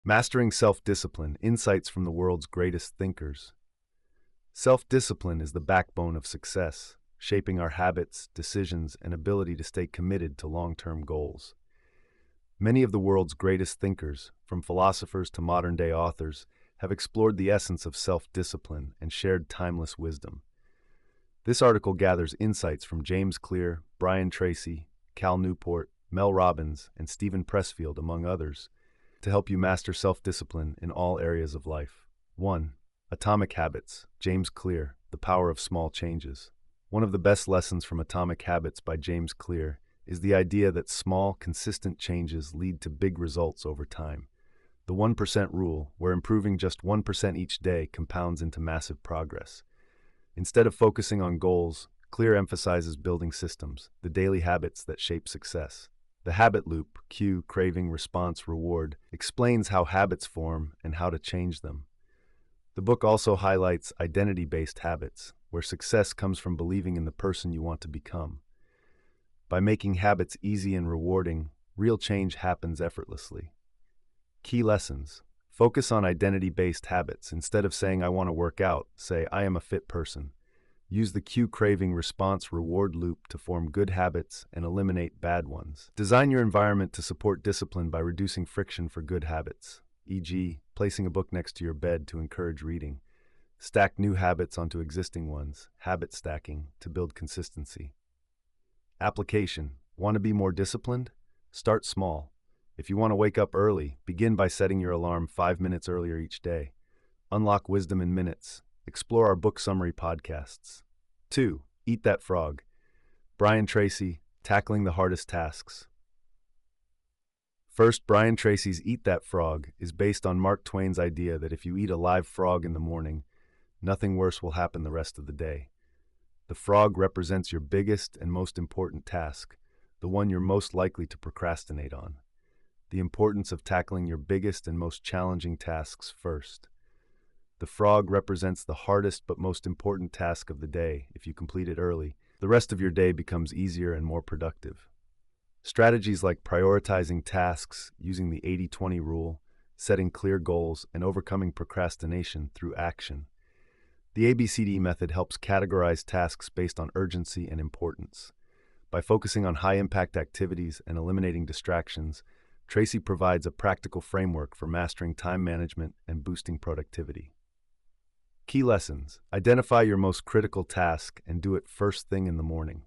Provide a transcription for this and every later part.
Mastering Self-Discipline, Insights from the World's Greatest Thinkers. Self-discipline is the backbone of success, shaping our habits, decisions, and ability to stay committed to long-term goals. Many of the world's greatest thinkers, from philosophers to modern-day authors, have explored the essence of self-discipline and shared timeless wisdom. This article gathers insights from James Clear, Brian Tracy, Cal Newport, Mel Robbins, and Steven Pressfield, among others, to help you master self-discipline in all areas of life. 1. Atomic Habits, James Clear, The Power of Small Changes. One of the best lessons from Atomic Habits by James Clear is the idea that small, consistent changes lead to big results over time. The 1% rule, where improving just 1% each day compounds into massive progress. Instead of focusing on goals, Clear emphasizes building systems, the daily habits that shape success. The habit loop, cue, craving, response, reward, explains how habits form and how to change them. The book also highlights identity-based habits, where success comes from believing in the person you want to become. By making habits easy and rewarding, real change happens effortlessly. Key lessons. Focus on identity-based habits. Instead of saying, "I want to work out," say, "I am a fit person." Use the cue, craving, response, reward loop to form good habits and eliminate bad ones. Design your environment to support discipline by reducing friction for good habits, e.g., placing a book next to your bed to encourage reading. Stack new habits onto existing ones, habit stacking, to build consistency. Application. Want to be more disciplined? Start small. If you want to wake up early, begin by setting your alarm 5 minutes earlier each day. Unlock wisdom in minutes. Explore our book summary podcasts. 2. Eat That Frog. Brian Tracy, Tackling the Hardest Tasks. First, Brian Tracy's Eat That Frog is based on Mark Twain's idea that if you eat a live frog in the morning, nothing worse will happen the rest of the day. The frog represents your biggest and most important task, the one you're most likely to procrastinate on. The importance of tackling your biggest and most challenging tasks first. The frog represents the hardest but most important task of the day. If you complete it early, the rest of your day becomes easier and more productive. Strategies like prioritizing tasks, using the 80-20 rule, setting clear goals, and overcoming procrastination through action. The ABCD method helps categorize tasks based on urgency and importance. By focusing on high-impact activities and eliminating distractions, Tracy provides a practical framework for mastering time management and boosting productivity. Key lessons. Identify your most critical task and do it first thing in the morning.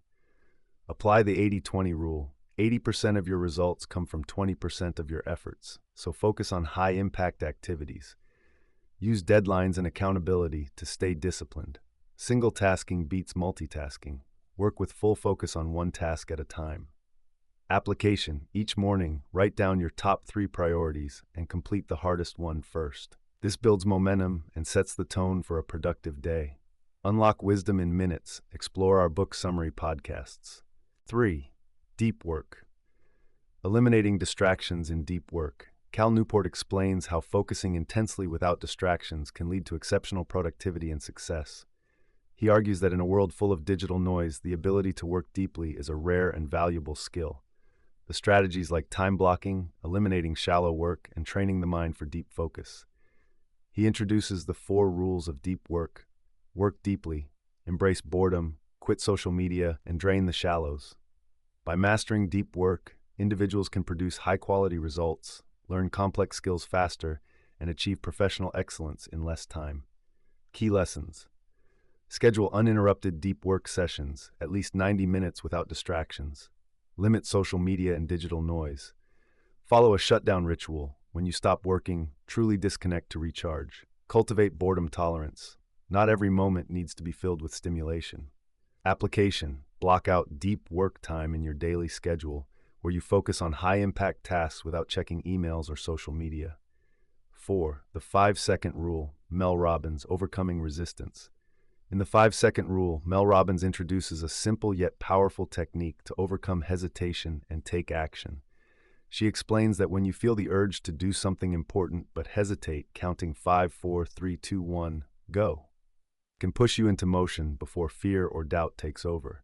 Apply the 80-20 rule. 80% of your results come from 20% of your efforts, so focus on high-impact activities. Use deadlines and accountability to stay disciplined. Single tasking beats multitasking. Work with full focus on one task at a time. Application. Each morning, write down your top 3 priorities and complete the hardest one first. This builds momentum and sets the tone for a productive day. Unlock wisdom in minutes. Explore our book summary podcasts. 3. Deep work. Eliminating distractions in deep work. Cal Newport explains how focusing intensely without distractions can lead to exceptional productivity and success. He argues that in a world full of digital noise, the ability to work deeply is a rare and valuable skill. The strategies like time blocking, eliminating shallow work, and training the mind for deep focus. He introduces the 4 rules of deep work. Work deeply, embrace boredom, quit social media, and drain the shallows. By mastering deep work, individuals can produce high-quality results, learn complex skills faster, and achieve professional excellence in less time. Key lessons. Schedule uninterrupted deep work sessions, at least 90 minutes without distractions. Limit social media and digital noise. Follow a shutdown ritual. When you stop working, truly disconnect to recharge. Cultivate boredom tolerance. Not every moment needs to be filled with stimulation. Application. Block out deep work time in your daily schedule, where you focus on high-impact tasks without checking emails or social media. 4. The 5-second rule. Mel Robbins, Overcoming Resistance. In the 5-second rule, Mel Robbins introduces a simple yet powerful technique to overcome hesitation and take action. She explains that when you feel the urge to do something important but hesitate, counting 5, 4, 3, 2, 1, go, can push you into motion before fear or doubt takes over.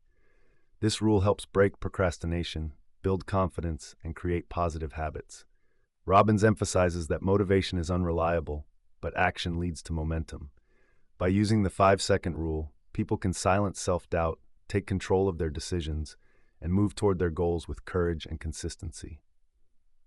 This rule helps break procrastination, build confidence, and create positive habits. Robbins emphasizes that motivation is unreliable, but action leads to momentum. By using the 5-second rule, people can silence self-doubt, take control of their decisions, and move toward their goals with courage and consistency.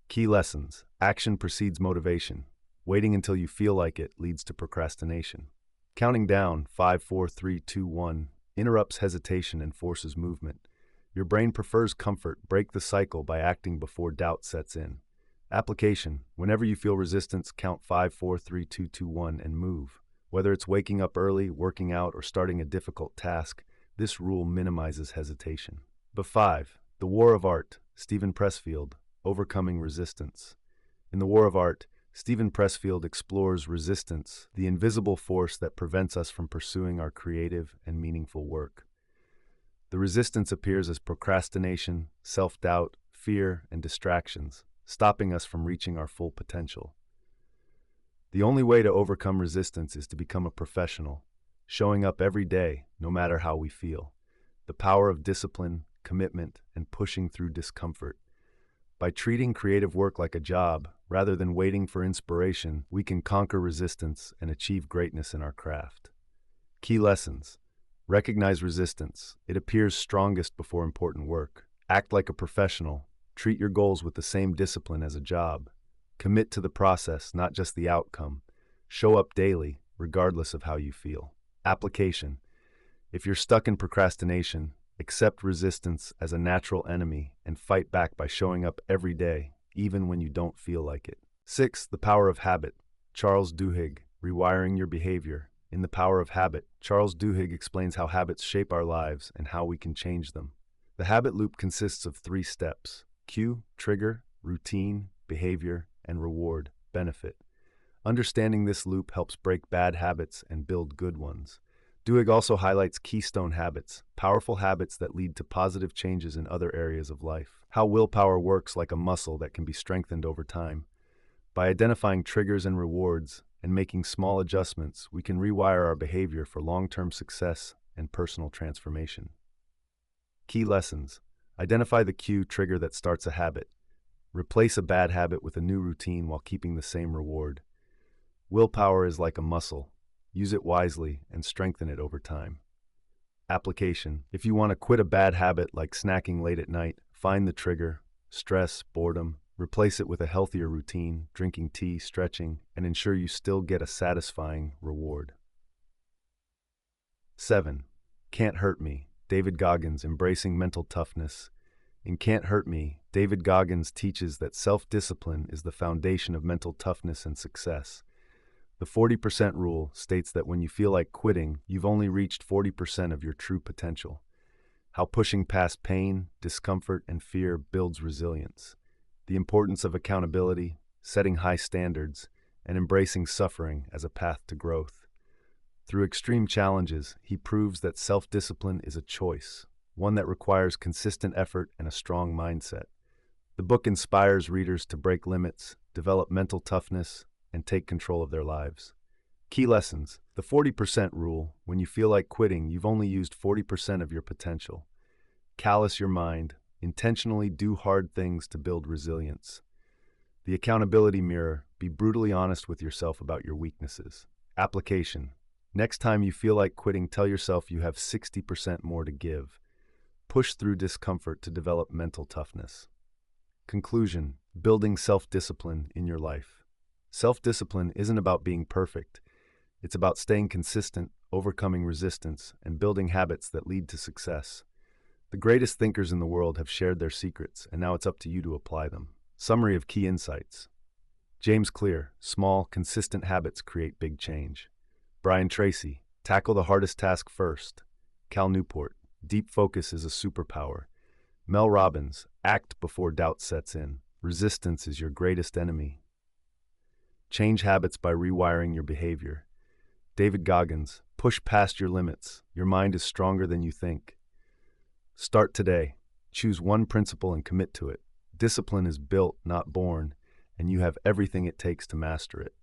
Key lessons: action precedes motivation. Waiting until you feel like it leads to procrastination. Counting down 5, 4, 3, 2, 1 interrupts hesitation and forces movement. Your brain prefers comfort. Break the cycle by acting before doubt sets in. Application: whenever you feel resistance, count 5, 4, 3, 2, 2, 1 and move. Whether it's waking up early, working out, or starting a difficult task, this rule minimizes hesitation. B5. The War of Art. Steven Pressfield. Overcoming resistance. In The War of Art, Steven Pressfield explores resistance, the invisible force that prevents us from pursuing our creative and meaningful work. The resistance appears as procrastination, self-doubt, fear, and distractions, stopping us from reaching our full potential. The only way to overcome resistance is to become a professional, showing up every day, no matter how we feel. The power of discipline, commitment, and pushing through discomfort. By treating creative work like a job, rather than waiting for inspiration, we can conquer resistance and achieve greatness in our craft. Key lessons: recognize resistance. It appears strongest before important work. Act like a professional. Treat your goals with the same discipline as a job. Commit to the process, not just the outcome. Show up daily, regardless of how you feel. Application: if you're stuck in procrastination, accept resistance as a natural enemy and fight back by showing up every day, even when you don't feel like it. 6. The Power of Habit. Charles Duhigg, Rewiring Your Behavior. In The Power of Habit, Charles Duhigg explains how habits shape our lives and how we can change them. The habit loop consists of 3 steps: cue, trigger, routine, behavior, and reward, benefit. Understanding this loop helps break bad habits and build good ones. Duhigg also highlights keystone habits, powerful habits that lead to positive changes in other areas of life. How willpower works like a muscle that can be strengthened over time. By identifying triggers and rewards and making small adjustments, we can rewire our behavior for long-term success and personal transformation. Key lessons: identify the cue trigger that starts a habit. Replace a bad habit with a new routine while keeping the same reward. Willpower is like a muscle. Use it wisely and strengthen it over time. Application: if you want to quit a bad habit like snacking late at night, find the trigger: stress, boredom. Replace it with a healthier routine, drinking tea, stretching, and ensure you still get a satisfying reward. 7. Can't Hurt Me. David Goggins, Embracing Mental Toughness. In Can't Hurt Me, David Goggins teaches that self-discipline is the foundation of mental toughness and success. The 40% rule states that when you feel like quitting, you've only reached 40% of your true potential. How pushing past pain, discomfort, and fear builds resilience. The importance of accountability, setting high standards, and embracing suffering as a path to growth. Through extreme challenges, he proves that self-discipline is a choice, one that requires consistent effort and a strong mindset. The book inspires readers to break limits, develop mental toughness, and take control of their lives. Key lessons: the 40% rule. When you feel like quitting, you've only used 40% of your potential. Callous your mind. Intentionally do hard things to build resilience. The accountability mirror. Be brutally honest with yourself about your weaknesses. Application: next time you feel like quitting, tell yourself you have 60% more to give. Push through discomfort to develop mental toughness. Conclusion: building self-discipline in your life. Self-discipline isn't about being perfect. It's about staying consistent, overcoming resistance, and building habits that lead to success. The greatest thinkers in the world have shared their secrets, and now it's up to you to apply them. Summary of key insights. James Clear, Small, consistent habits create big change. Brian Tracy, Tackle the hardest task first. Cal Newport, Deep focus is a superpower. Mel Robbins, Act before doubt sets in. Resistance is your greatest enemy. Change habits by rewiring your behavior. David Goggins, Push past your limits. Your mind is stronger than you think. Start today. Choose one principle and commit to it. Discipline is built, not born, and you have everything it takes to master it.